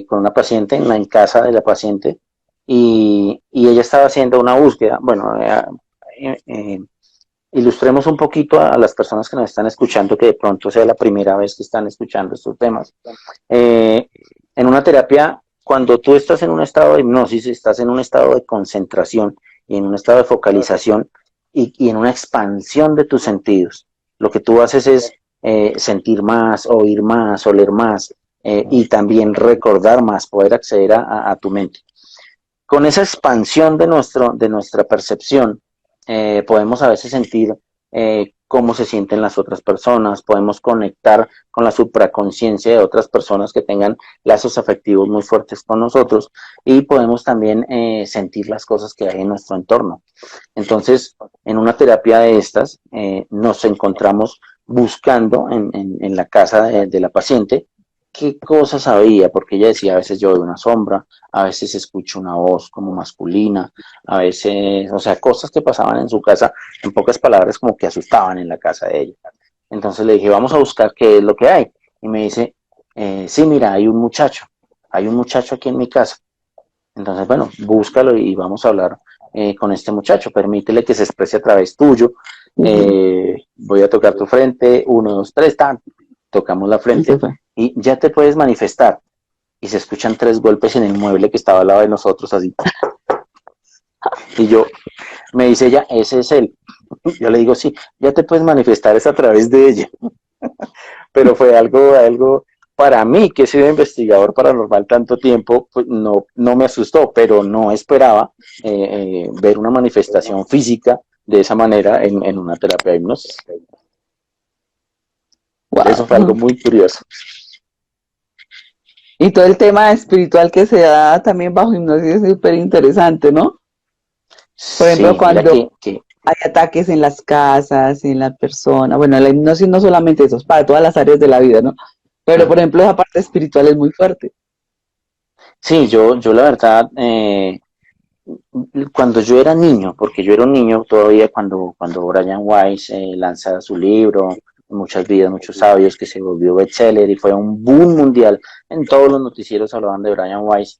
con una paciente, en casa de la paciente, y ella estaba haciendo una búsqueda. Bueno, ilustremos un poquito a las personas que nos están escuchando, que de pronto sea la primera vez que están escuchando estos temas. Eh, en una terapia, cuando tú estás en un estado de hipnosis, estás en un estado de concentración y en un estado de focalización y en una expansión de tus sentidos. Lo que tú haces es sentir más, oír más, oler más y también recordar más, poder acceder a tu mente. Con esa expansión de nuestra percepción, podemos a veces sentir cómo se sienten las otras personas, podemos conectar con la supraconsciencia de otras personas que tengan lazos afectivos muy fuertes con nosotros y podemos también sentir las cosas que hay en nuestro entorno. Entonces, en una terapia de estas, nos encontramos buscando en la casa de la paciente qué cosas había, porque ella decía, a veces yo veo una sombra, a veces escucho una voz como masculina, a veces, o sea, cosas que pasaban en su casa, en pocas palabras, como que asustaban en la casa de ella. Entonces le dije, vamos a buscar qué es lo que hay. Y me dice, sí, mira, hay un muchacho aquí en mi casa. Entonces, bueno, búscalo y vamos a hablar con este muchacho, permítele que se exprese a través tuyo. Ujú. Voy a tocar tu frente, uno, dos, tres, tan, tocamos la Y se frente fue. y ya te puedes manifestar. Y se escuchan 3 golpes en el mueble que estaba al lado de nosotros, así. Y yo, me dice ella, ese es él. Yo le digo, sí, ya te puedes manifestar, es a través de ella. Pero fue algo para mí, que he sido investigador paranormal tanto tiempo, pues no me asustó, pero no esperaba ver una manifestación física de esa manera en una terapia de hipnosis. Eso fue algo Wow. muy curioso. Y todo el tema espiritual que se da también bajo hipnosis es súper interesante, ¿no? Por ejemplo, Sí, mira cuando que hay ataques en las casas, en la persona, bueno, la hipnosis no solamente eso, es para todas las áreas de la vida, ¿no? Pero, por ejemplo, esa parte espiritual es muy fuerte. sí, yo la verdad, cuando yo era niño, porque yo era un niño todavía cuando Brian Weiss lanza su libro, Muchas vidas, muchos sabios, que se volvió bestseller y fue un boom mundial. En todos los noticieros hablaban de Brian Weiss.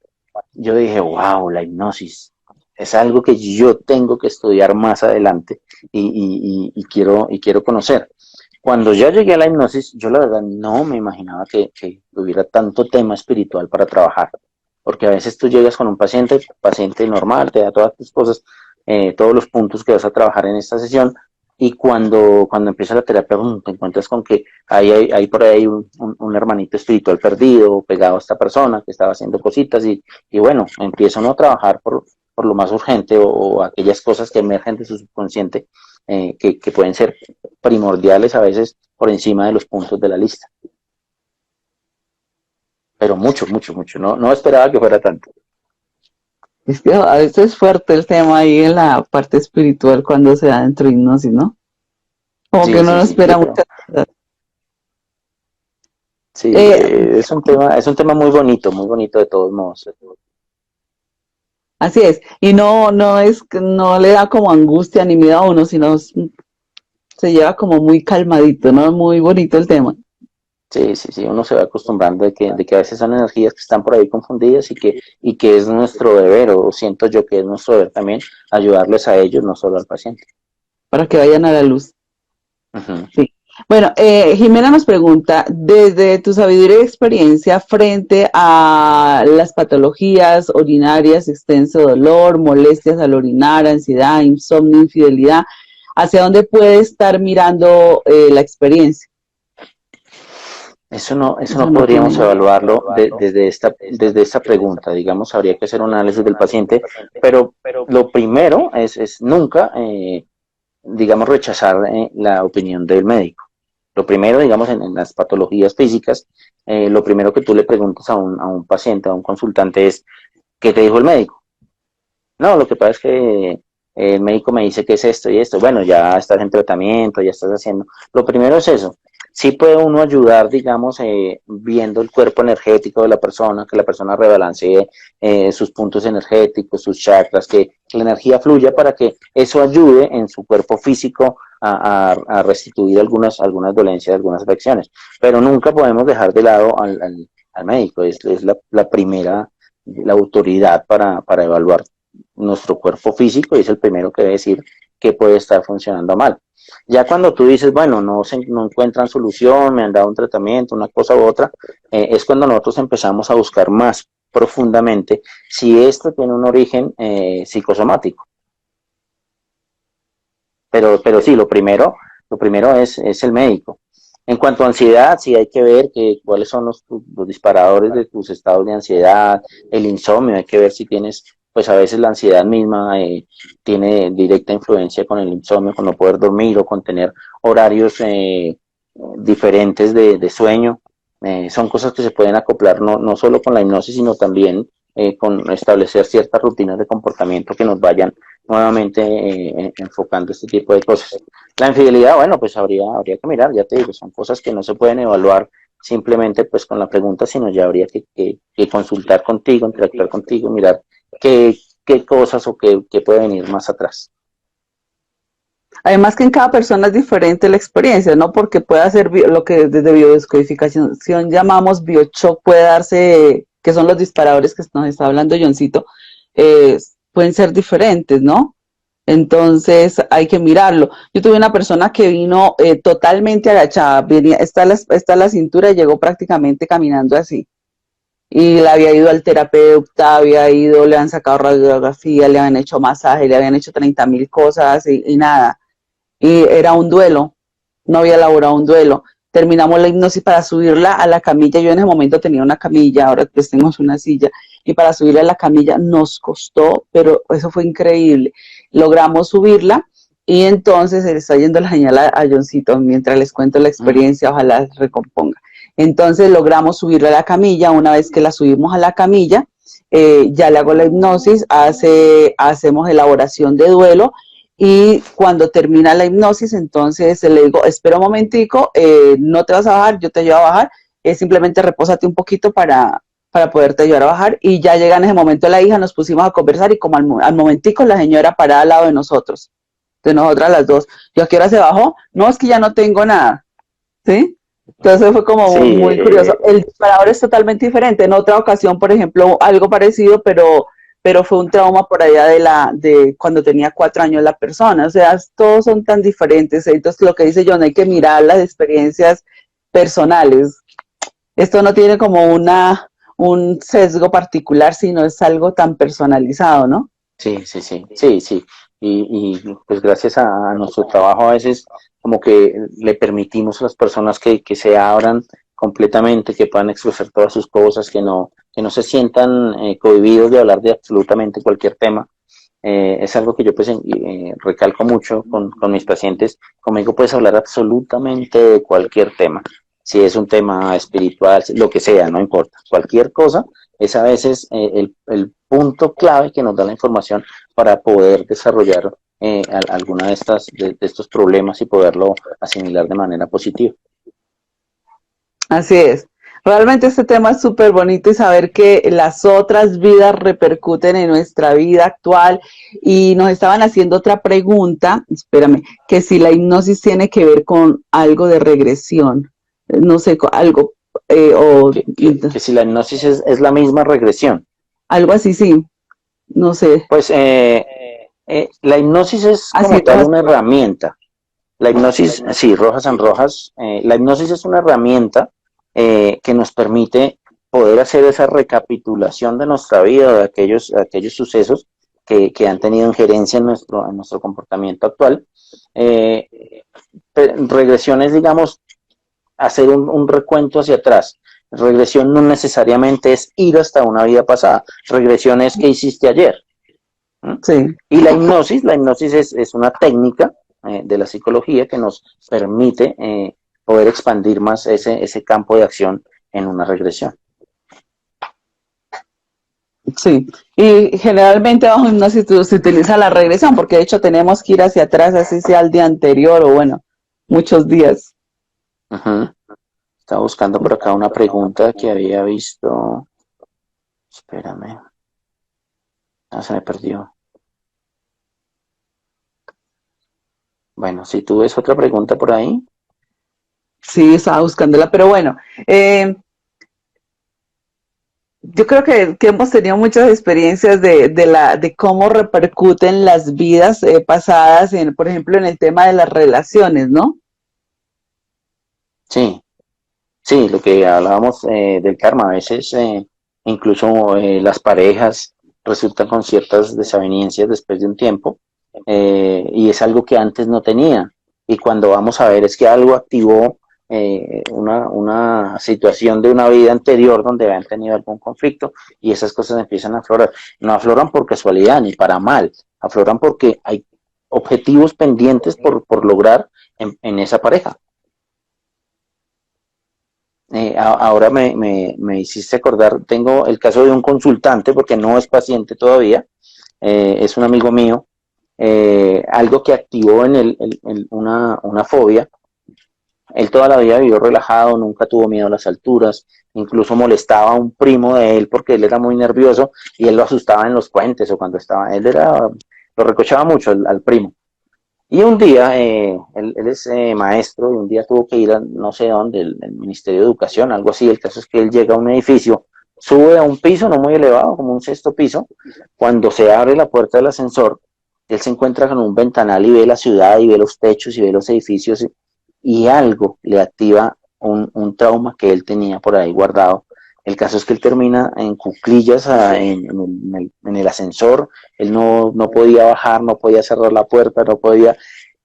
Yo dije, wow, la hipnosis es algo que yo tengo que estudiar más adelante y quiero conocer. Cuando ya llegué a la hipnosis, yo la verdad no me imaginaba que hubiera tanto tema espiritual para trabajar, porque a veces tú llegas con un paciente normal, te da todas tus cosas, todos los puntos que vas a trabajar en esta sesión, y cuando empieza la terapia, te encuentras con que hay por ahí un hermanito espiritual perdido, pegado a esta persona que estaba haciendo cositas, y bueno, empieza uno a trabajar por lo más urgente o aquellas cosas que emergen de su subconsciente, que pueden ser primordiales a veces por encima de los puntos de la lista. Pero mucho, mucho, mucho. No esperaba que fuera tanto. Es que a veces es fuerte el tema ahí en la parte espiritual cuando se da dentro de hipnosis, ¿no? Como que Sí, uno sí, no sí, espera yo muchas creo. cosas. Sí, Eh, es un tema muy bonito de todos modos. Así es. Y no es, no le da como angustia ni miedo a uno, sino se lleva como muy calmadito, ¿no? Muy bonito el tema. Sí, sí, sí, uno se va acostumbrando de que a veces son energías que están por ahí confundidas y que es nuestro deber, o siento yo que es nuestro deber también, ayudarles a ellos, no solo al paciente. Para que vayan a la luz. Ujú. Sí. Bueno, Jimena nos pregunta, desde tu sabiduría y experiencia frente a las patologías urinarias, extenso dolor, molestias al orinar, ansiedad, insomnio, infidelidad, ¿hacia dónde puede estar mirando la experiencia? Eso no Eso no podríamos tiene. evaluarlo desde esta pregunta. Digamos, habría que hacer un análisis del paciente, pero lo primero es nunca, digamos, rechazar la opinión del médico. Lo primero, digamos, en las patologías físicas, lo primero que tú le preguntas a un paciente, a un consultante es, ¿qué te dijo el médico? No, lo que pasa es que el médico me dice que es esto y esto. Bueno, ya estás en tratamiento, ya estás haciendo. Lo primero es eso. Sí puede uno ayudar, digamos, viendo el cuerpo energético de la persona, que la persona rebalancee sus puntos energéticos, sus chakras, que la energía fluya para que eso ayude en su cuerpo físico a restituir algunas dolencias, algunas afecciones. Pero nunca podemos dejar de lado al médico. Es la primera, la autoridad para evaluar nuestro cuerpo físico y es el primero que debe decir que puede estar funcionando mal. Ya cuando tú dices, bueno, no encuentran solución, me han dado un tratamiento, una cosa u otra, es cuando nosotros empezamos a buscar más profundamente si esto tiene un origen psicosomático. Pero sí, lo primero es el médico. En cuanto a ansiedad, sí hay que ver cuáles son los disparadores de tus estados de ansiedad, el insomnio, hay que ver si tienes, pues a veces la ansiedad misma tiene directa influencia con el insomnio, con no poder dormir o con tener horarios diferentes de sueño. Son cosas que se pueden acoplar no solo con la hipnosis, sino también con establecer ciertas rutinas de comportamiento que nos vayan nuevamente enfocando este tipo de cosas. La infidelidad, bueno, pues habría que mirar, ya te digo, son cosas que no se pueden evaluar simplemente pues con la pregunta, sino ya habría que consultar contigo, interactuar contigo, mirar qué cosas o qué puede venir más atrás. Además que en cada persona es diferente la experiencia, ¿no? Porque puede ser lo que desde biodescodificación llamamos biochoc, puede darse, que son los disparadores que nos está hablando Johncito, eh, pueden ser diferentes, ¿no? Entonces hay que mirarlo. Yo tuve una persona que vino totalmente agachada, venía, está la cintura y llegó prácticamente caminando así. Y le había ido al terapeuta, había ido, le han sacado radiografía, le habían hecho masaje, le habían hecho 30.000 cosas y nada, y era un duelo, no había elaborado un duelo. Terminamos la hipnosis para subirla a la camilla. Yo en ese momento tenía una camilla, ahora pues tenemos una silla, y para subirla a la camilla nos costó, pero eso fue increíble. Logramos subirla y entonces se le está yendo la señal a Johncito mientras les cuento la experiencia, ojalá recomponga. Entonces logramos subirla a la camilla. Una vez que la subimos a la camilla, ya le hago la hipnosis, hacemos elaboración de duelo y cuando termina la hipnosis, entonces le digo, espera un momentico, no te vas a bajar, yo te ayudo a bajar, simplemente repósate un poquito para poderte ayudar a bajar. Y ya llega en ese momento la hija, nos pusimos a conversar y como al momentico la señora parada al lado de nosotras las dos. ¿Yo a qué hora se bajó? No, es que ya no tengo nada, ¿sí? Entonces fue como Sí, muy curioso. El disparador es totalmente diferente. En otra ocasión, por ejemplo, algo parecido, pero fue un trauma por allá de cuando tenía 4 años la persona. O sea, todos son tan diferentes. Entonces, lo que dice John, hay que mirar las experiencias personales. Esto no tiene como un sesgo particular, sino es algo tan personalizado, ¿no? sí. Y pues gracias a nuestro trabajo a veces como que le permitimos a las personas que se abran completamente, que puedan expresar todas sus cosas, que no se sientan cohibidos de hablar de absolutamente cualquier tema. Es algo que yo pues recalco mucho con mis pacientes. Conmigo puedes hablar absolutamente de cualquier tema. Si es un tema espiritual, lo que sea, no importa. Cualquier cosa es a veces el punto clave que nos da la información para poder desarrollar alguna de estos problemas y poderlo asimilar de manera positiva. Así es. Realmente este tema es súper bonito y saber que las otras vidas repercuten en nuestra vida actual. Y nos estaban haciendo otra pregunta, espérame, que si la hipnosis tiene que ver con algo de regresión, no sé, algo, o Que si la hipnosis es la misma regresión. algo así, sí, no sé. Pues la hipnosis es Así, como tal una herramienta. La hipnosis, sí, Rojas and Rojas, la hipnosis es una herramienta que nos permite poder hacer esa recapitulación de nuestra vida, de aquellos sucesos que han tenido injerencia en nuestro comportamiento actual. Regresiones, digamos, hacer un recuento hacia atrás. Regresión no necesariamente es ir hasta una vida pasada. Regresión es qué hiciste ayer. Sí. Y la hipnosis es una técnica de la psicología que nos permite poder expandir más ese campo de acción en una regresión. Sí, y generalmente bajo hipnosis se utiliza la regresión, porque de hecho tenemos que ir hacia atrás, así sea el día anterior o bueno, muchos días. Uh-huh. Estaba buscando por acá una pregunta que había visto. Espérame. Ah, se me perdió. Bueno, si tú ves otra pregunta por ahí. Sí, estaba buscándola, pero bueno, yo creo que hemos tenido muchas experiencias de cómo repercuten las vidas pasadas, por ejemplo, en el tema de las relaciones, ¿no? Sí, sí, lo que hablábamos del karma, a veces incluso las parejas resultan con ciertas desavenencias después de un tiempo y es algo que antes no tenía. Y cuando vamos a ver es que algo activó una situación de una vida anterior donde habían tenido algún conflicto y esas cosas empiezan a aflorar. No afloran por casualidad ni para mal, afloran porque hay objetivos pendientes por lograr en esa pareja. Ahora me hiciste acordar, tengo el caso de un consultante, porque no es paciente todavía, es un amigo mío, algo que activó en una fobia. Él toda la vida vivió relajado, nunca tuvo miedo a las alturas, incluso molestaba a un primo de él porque él era muy nervioso y él lo asustaba en los puentes o cuando estaba, lo recochaba mucho al primo. Y un día, él es maestro y un día tuvo que ir a no sé dónde, el Ministerio de Educación, algo así. El caso es que él llega a un edificio, sube a un piso no muy elevado, como un sexto piso. Cuando se abre la puerta del ascensor, él se encuentra con un ventanal y ve la ciudad y ve los techos y ve los edificios y algo le activa un trauma que él tenía por ahí guardado. El caso es que él termina en cuclillas en el ascensor, él no podía bajar, no podía cerrar la puerta, no podía,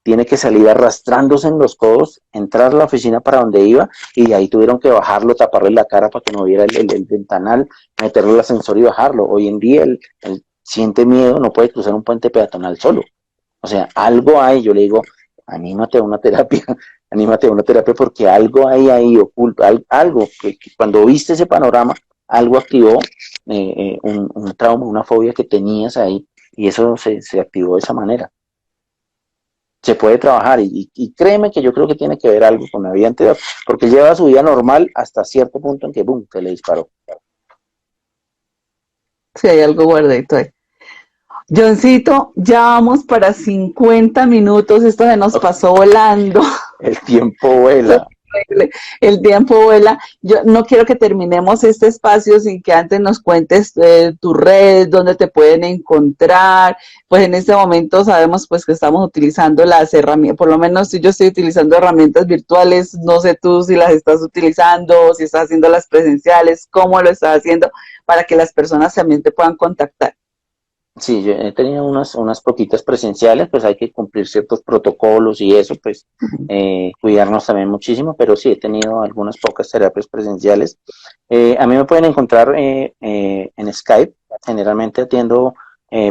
tiene que salir arrastrándose en los codos, entrar a la oficina para donde iba y de ahí tuvieron que bajarlo, taparle la cara para que no viera el ventanal, meterlo al ascensor y bajarlo. Hoy en día él siente miedo, no puede cruzar un puente peatonal solo. O sea, algo hay, yo le digo, anímate a una terapia, anímate a una terapia porque algo hay ahí oculto, algo que cuando viste ese panorama, algo activó un trauma, una fobia que tenías ahí y eso se activó de esa manera. Se puede trabajar y créeme que yo creo que tiene que ver algo con la vida anterior, porque lleva su vida normal hasta cierto punto en que, boom, se le disparó. Si hay algo guardadito ahí. Johncito, ya vamos para 50 minutos, esto se nos pasó volando. El tiempo vuela. El tiempo vuela. Yo no quiero que terminemos este espacio sin que antes nos cuentes tus redes, dónde te pueden encontrar. Pues en este momento sabemos pues que estamos utilizando las herramientas, por lo menos si yo estoy utilizando herramientas virtuales, no sé tú si las estás utilizando, si estás haciendo las presenciales, cómo lo estás haciendo para que las personas también te puedan contactar. Sí, yo he tenido unas poquitas presenciales, pues hay que cumplir ciertos protocolos y eso, pues cuidarnos también muchísimo, pero sí he tenido algunas pocas terapias presenciales. A mí me pueden encontrar en Skype, generalmente atiendo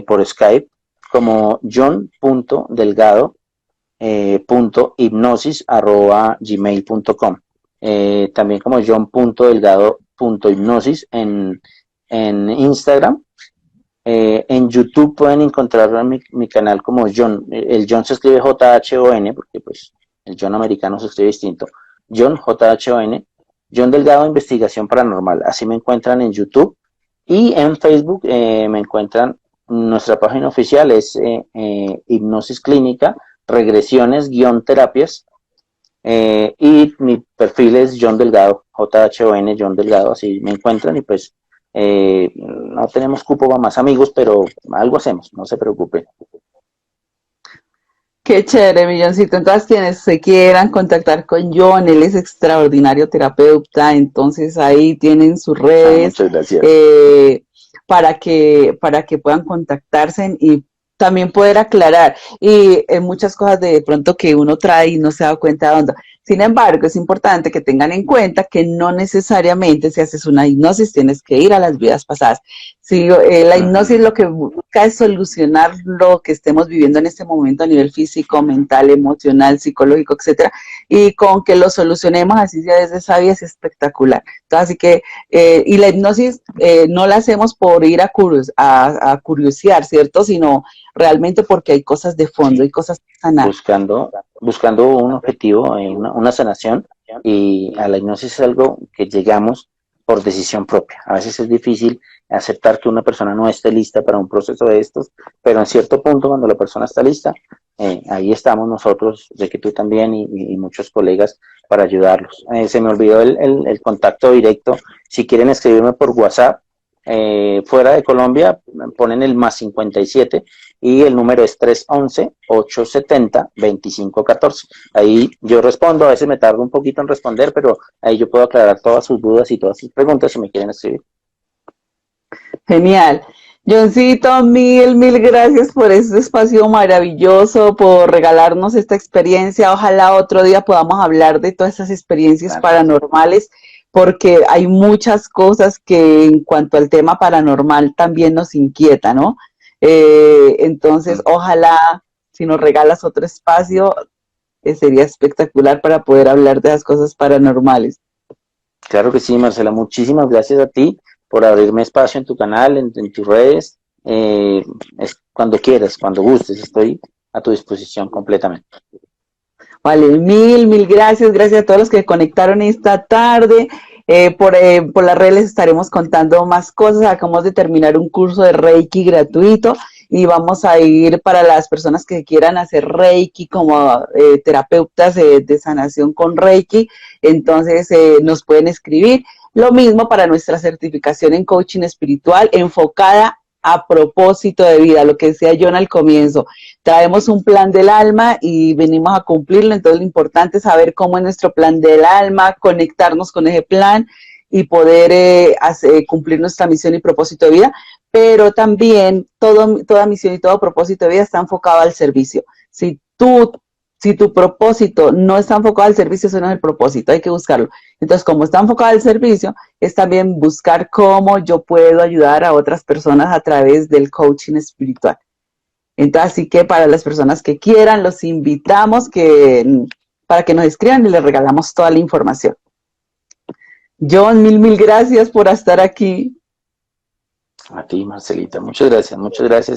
por Skype como john.delgado.hipnosis@gmail.com. También como john.delgado.hipnosis en Instagram. En YouTube pueden encontrar mi canal como John. El John se escribe J-H-O-N, porque pues el John americano se escribe distinto. John, J-H-O-N. John Delgado Investigación Paranormal. Así me encuentran en YouTube. Y en Facebook me encuentran, nuestra página oficial es Hipnosis Clínica, Regresiones-Terapias. Y mi perfil es John Delgado, J-H-O-N, John Delgado, así me encuentran y pues no tenemos cupo para más amigos, pero algo hacemos, no se preocupe. Qué chévere, Milloncito. Entonces, quienes se quieran contactar con John, él es extraordinario terapeuta, entonces ahí tienen sus redes Muchas gracias. para que puedan contactarse y también poder aclarar. Y muchas cosas de pronto que uno trae y no se da cuenta de dónde. Sin embargo, es importante que tengan en cuenta que no necesariamente si haces una hipnosis tienes que ir a las vidas pasadas. Si la hipnosis lo que busca es solucionar lo que estemos viviendo en este momento a nivel físico, mental, emocional, psicológico, etcétera, y con que lo solucionemos así sea desde esa vida es espectacular. Entonces, así que, y la hipnosis no la hacemos por ir a curiosear, ¿cierto? Sino realmente porque hay cosas de fondo, hay cosas que sanar. Buscando un objetivo, una sanación, y a la hipnosis es algo que llegamos por decisión propia. A veces es difícil aceptar que una persona no esté lista para un proceso de estos, pero en cierto punto, cuando la persona está lista, ahí estamos nosotros, de que tú también y muchos colegas, para ayudarlos. Se me olvidó el contacto directo. Si quieren escribirme por WhatsApp, fuera de Colombia, ponen el +57 y el número es 311-870-2514. Ahí yo respondo, a veces me tardo un poquito en responder, pero ahí yo puedo aclarar todas sus dudas y todas sus preguntas si me quieren escribir. Genial. Johncito, mil gracias por este espacio maravilloso, por regalarnos esta experiencia. Ojalá otro día podamos hablar de todas esas experiencias paranormales, porque hay muchas cosas que en cuanto al tema paranormal también nos inquieta, ¿no? Entonces, ojalá si nos regalas otro espacio, sería espectacular para poder hablar de las cosas paranormales. Claro que sí, Marcela, muchísimas gracias a ti por abrirme espacio en tu canal, en tus redes. Cuando quieras, cuando gustes, estoy a tu disposición completamente. Vale, mil gracias. Gracias a todos los que conectaron esta tarde. Por las redes les estaremos contando más cosas. Acabamos de terminar un curso de Reiki gratuito y vamos a ir para las personas que quieran hacer Reiki como terapeutas de sanación con Reiki. Entonces nos pueden escribir. Lo mismo para nuestra certificación en coaching espiritual enfocada a propósito de vida, lo que decía yo al comienzo. Traemos un plan del alma y venimos a cumplirlo, entonces lo importante es saber cómo es nuestro plan del alma, conectarnos con ese plan y poder cumplir nuestra misión y propósito de vida, pero también toda misión y todo propósito de vida está enfocado al servicio. Si tu propósito no está enfocado al servicio, eso no es el propósito, hay que buscarlo. Entonces, como está enfocado al servicio, es también buscar cómo yo puedo ayudar a otras personas a través del coaching espiritual. Entonces, así que para las personas que quieran, los invitamos para que nos escriban y les regalamos toda la información. John, mil gracias por estar aquí. A ti, Marcelita, muchas gracias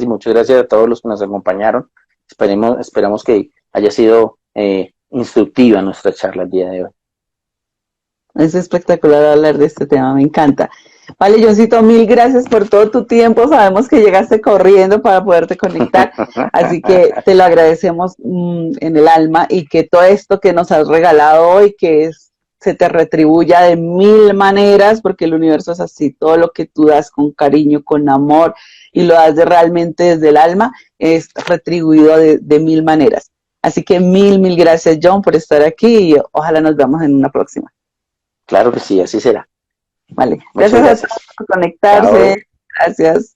y muchas gracias a todos los que nos acompañaron. Esperamos que haya sido instructiva nuestra charla el día de hoy. Es espectacular hablar de este tema, me encanta. Vale, Johncito, mil gracias por todo tu tiempo. Sabemos que llegaste corriendo para poderte conectar, así que te lo agradecemos en el alma y que todo esto que nos has regalado hoy, se te retribuya de 1000 maneras, porque el universo es así, todo lo que tú das con cariño, con amor y lo das realmente desde el alma, es retribuido de 1000 maneras. Así que mil gracias, John, por estar aquí y ojalá nos veamos en una próxima. Claro que sí, así será. Vale, gracias a todos por conectarse. Chao. Gracias.